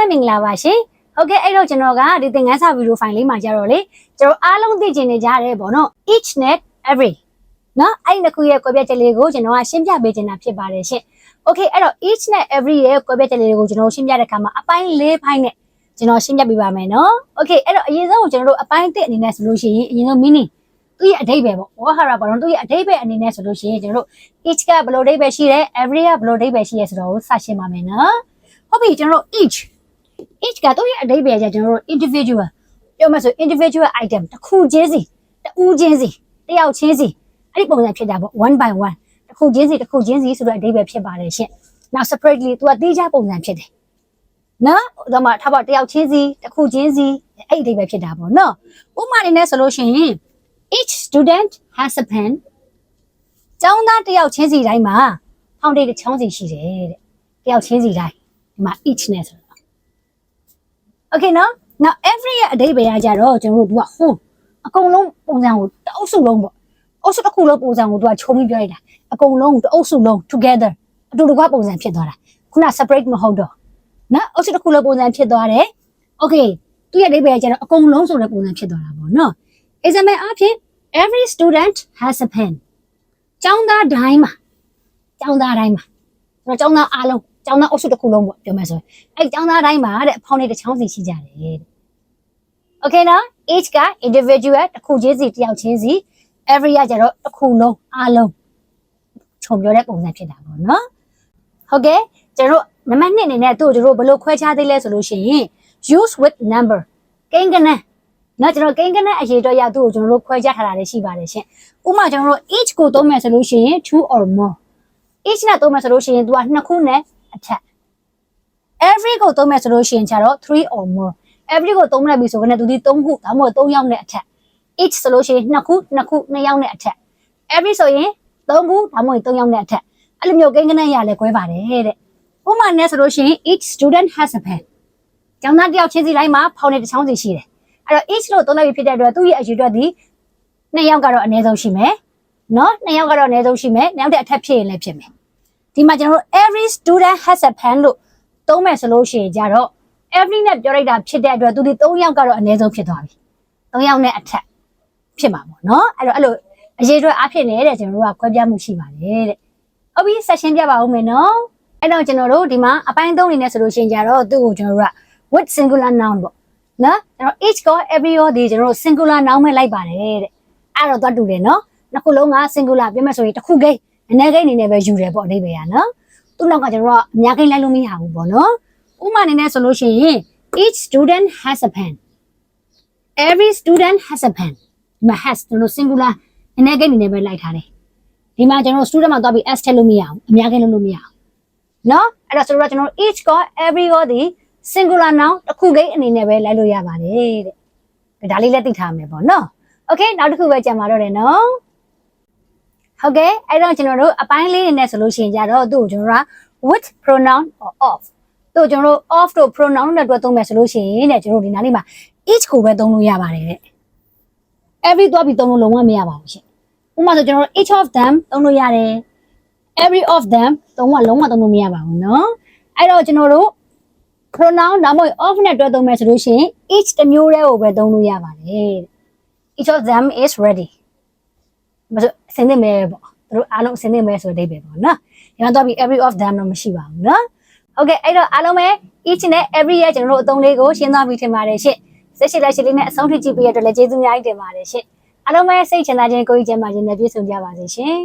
ပဲမင်္ဂလာပါရှင်ဟုတ်ကဲ့အဲ့တော့ကျွန်တော်ကဒီသင်ခန်းစာဗီဒီယိုဖိုင်လေးမှာကြတော့လေကျွန်တော်အားလုံးသိချင်နေကြတယ်ပေါ့နော် each net every နော်အဲ့ဒီနှစ်ခုရဲ့ကွဲပြားချက်လေးကိုကျွန်တော်ကရှင်းပြပေးချင်တာဖြစ်ပါတယ်ရှင် okay အဲ့တော့ each net every ရဲ့ကွဲပြားချက်လေးကိုကျွန်တော်ရှင်းပြတဲ့အခါမှာအပိုင်း၄ပိုင်းနဲ့ကျွန်တော်ရှင်းပြပေးပါမယ်နော် okay အဲ့တော့အရင်ဆုံးကိုကျွန်တော်တို့အပိုင်း၁အနေနဲ့ဆိုလို့ရှိရင်အရင်ဆုံး meaning သူ့ရဲ့အဓိပ္ပာယ်ပေါ့ဝါဟာရပေါ့နော်သူ့ရဲ့အဓိပ္ပာယ်အနေနဲ့ဆိုလို့ရှိရင်ကျွန်တော်တို့ each ကဘယ်လိုအဓိပ္ပာယ်ရှိတယ် every ကဘယ်လိုအဓိပ္ပာယ်ရှိရဲဆိုတော့စရှင်းပါမယ်နော်ဟုတ်ပြီကျွန်တော်တို့ each ကတော့ရဲ့အဓိပ္ပာယ်ကကျွန်တော်တို့ individual ပြောမှဆို individual item တစ်ခုချင်းစီတူးချင်းစီတယောက်ချင်းစီအဲ့ဒီပုံစံဖြစ်တာပေါ့ one by one တစ်ခုချင်းစီဆိုတော့အဓိပ္ပာယ်ဖြစ်ပါတယ်ရှင့်နောက် separately သူကတေးကြပုံစံဖြစ်တယ်နော်ဒါမှထားပါတယောက်ချင်းစီတစ်ခုချင်းစီအဲ့ဒီအဓိပ္ပာယ်ဖြစ်တာပေါ့နော်ဥပမာအနေနဲ့ဆိုလို့ရှိရင် each student has a pen ကျောင်းသားတယောက်ချင်းစီတိုင်းမှာဖောင်ဒေးတစ်ချောင်းစီရှိတယ်တဲ့တယောက်ချင်းစီတိုင်းဒီမှာ each နဲ့ဆိုOkay နော် now every ရဲ့အဓိပ္ပာယ်ကကြတော့ကျွန်တော်တို့က whole အကုန်လုံးပုံစံကိုတအုပ်စုလုံးပေါ့အုပ်စုတစ်ခုလုံးပုံစံကိုသူကခြုံပြီးပြောလိုက်တာအကုန်လုံးတအုပ်စုလုံး together အတူတကွပုံစံဖြစ်သွားတာခုန separate မဟုတ်တော့နော်အုပ်စုတစ်ခုလုံးပုံစံဖြစ်သွားတယ် okay သူရဲ့အဓိပ္ပာယ်ကကြတော့အကုန်လုံးဆိုတဲ့ပုံစံဖြစ်သွားတာပေါ့နော် example အဖြစ် every student has a pen ကျောင်းသားတိုင်းမှာကျွန်တော်ကျောင်းသားအားလုံးကျောင်းသားအုပ်စုတစ်ခုလုံးပေါ့ပြောမယ်ဆိုရင်အဲ့ကျောင်းသားတိုင်းမှာတဲ့ဖောင်တွေတစ်ချောင်းစီရှိကြတယ်တဲ့ Okay နော် each က individual တစ်ခုချင်းစီတယောက်ချင်းစီ every ကကျတော့တစ်ခုလုံးအားလုံးခြုံပြောတဲ့ပုံစံဖြစ်တာပေါ့နော်ဟုတ်ကဲ့ကျွန်တော်နံပါတ်2အနေနဲ့တို့တို့ဘယ်လိုခွဲခြားသေးလဲဆိုလို့ရှိရင် use with number ကိန်းကနန်းနော်ကျွန်တော်ကိန်းကနန်းအရေးတော့ရသူ့ကိုကျွန်တော်တို့ခွဲခြားထားတာလည်းရှိပါတယ်ရှင်ဥပမာကျွန်တော်တို့ each ကိုသုံးမယ်ဆိုလို့ရှိရင် two or more each နဲ့သုံးမယ်ဆိုလို့ရှိရင်သူကနှစ်ခုနဲ့အထက် every ကိုသုံးမယ်ဆိုလို့ရှိရင်ကျတော့3 or more every ကိုသုံးလိုက်ပြီဆိုတော့သူဒီ3ခုဒါမှမဟုတ်3ယောက်နဲ့အထက် each ဆိုလို့ရှိရင်2ခု2ယောက်နဲ့အထက် every ဆိုရင်3ခုဒါမှမဟုတ်3ယောက်နဲ့အထက်အဲ့လိုမျိုးကိန်းကနန်းရလဲကွဲပါတယ်တဲ့ဥပမာနဲ့ဆိုလို့ရှိရင် each student has a pen ကျောင်းသားတယောက်ချင်းစီတိုင်းမှာဖောင်တွေတစ်ချောင်းစီရှိတယ်အဲ့တော့ each လို့သုံးလိုက်ပြီဖြစ်တဲ့အတွက်သူ့ရဲ့အယူအတွက်ဒီ2ယောက်ကတော့အနည်းဆုံးရှိမယ်နော်2ယောက်ကတော့အနည်းဆုံးရှိမယ်နောက်တဲ့အထက်ဖြစ်ရင်လည်းဖြစ်မယ်ဒီမှာကျွန်တော်တို့ every student has a pen လို့သုံးမယ်ဆိုလို့ရှိရင်ကြတော့ every နဲ့ပြောလိုက်တာဖြစ်တဲ့အတွက်သူဒီ3ယောက်ကတော့အနည်းဆုံးဖြစ်သွားပြီ3ယောက်နဲ့အထက်ဖြစ်မှာပေါ့နော်အဲ့လိုအရေးအတွက်အဖြစ်နေတဲ့ကျွန်တော်တို့ကခွဲပြားမှုရှိပါတယ်တဲ့ဟုတ်ပြီဆက်ရှင်းပြပါဦးမယ်နော်အဲ့တော့ကျွန်တော်တို့ဒီမှာအပိုင်း3အနေနဲ့ဆိုလို့ရှိရင်ကြတော့သူ့ကိုကျွန်တော်တို့က with singular noun ပေါ့နော်ကျွန်တော် each ကို every ရောဒီကျွန်တော်တို့ singular noun ပဲလိုက်ပါတယ်တဲ့အဲ့တော့သွားတူတယ်နော်နှစ်ခုလုံးက singular ပြောမယ်ဆိုရင်တစ်ခုကိန်းအနည်းကိန်းအနေနဲ့ပဲယူတယ်ပေါ့အဓိပ္ပာယ်ကနော်သူ့နောက်ကကျွန်တော်တို့ကအများကိန်းလိုက်လို့မရဘူးပေါ့နော်ဥပမာအနေနဲ့ဆိုလို့ရှိရင် each student has a pen every student has a pen ဒီမှာ has ကျွန်တော် singular အနည်းကိန်းအနေနဲ့ပဲလိုက်ထားတယ်ဒီမှာကျွန်တော် student မှာသွားပြီး s ထည့်လို့မရဘူးအများကိန်းလုပ်လို့မရဘူးနော်အဲ့တော့ဆိုတော့ကျွန်တော် each က every ရောဒီ singular noun တစ်ခုကိန်းအနေနဲ့ပဲလိုက်လို့ရပါတယ်တဲ့ဒါလေးလည်းသိထားမယ်ပေါ့နော် okay နောက်တစ်ခုပဲကြံပါတော့တယ်နော်ဟုတ်ကဲ့အဲ့တော့ကျွန်တော်တို့အပိုင်းလေးနေနဲ့ဆိုလို့ရှိရင်ကြတော့သူ့ကိုကျွန်တော်တို့က with pronoun or of သူ့ကျွန်တော်တို့ of တို့ pronoun နဲ့တွဲသုံးမယ်ဆိုလို့ရှိရင်တဲ့ကျွန်တော်တို့ဒီနားလေးမှာ each ကိုပဲသုံးလို့ရပါတယ်တဲ့ every သွားပြီးသုံးလို့လုံးဝမရပါဘူးရှင်ဥပမာဆိုကျွန်တော်တို့ each of them သုံးလို့ရတယ် every of them လုံးဝသုံးလို့မရပါဘူးเนาะအဲ့တော့ကျွန်တော်တို့ pronoun ဒါမှမဟုတ် of နဲ့တွဲသုံးမယ်ဆိုလို့ရှိရင် each တစ်မျိုးတည်းကိုပဲသုံးလို့ရပါတယ် each of them is readyမဆိုအစင်းနေမယ်ပေါ့သူတို့အားလုံးအစင်းနေမယ်ဆိုတဲ့အဓိပ္ပာယ်ပေါ့နော်ဒီမှာတော့ပြီး every of them တော့မရှိပါဘူးနော်ဟုတ်ကဲ့အဲ့တော့အားလုံးပဲ each နဲ့ every ရဲ့ကျွန်တော်တို့အသုံးလေးကိုရှင်းသွားပြီထင်ပါတယ်ရှင့်စိတ်ရှိလက်ရှိလေးနဲ့အဆုံးထိကြည့်ပေးရတဲ့အတွက်လည်းကျေးဇူးများကြီးတင်ပါတယ်ရှင့်အားလုံးပဲစိတ်ချမ်းသာခြင်းကိုယ်ကြီးကျန်းမာခြင်းနဲ့ပြည့်စုံကြပါစေရှင်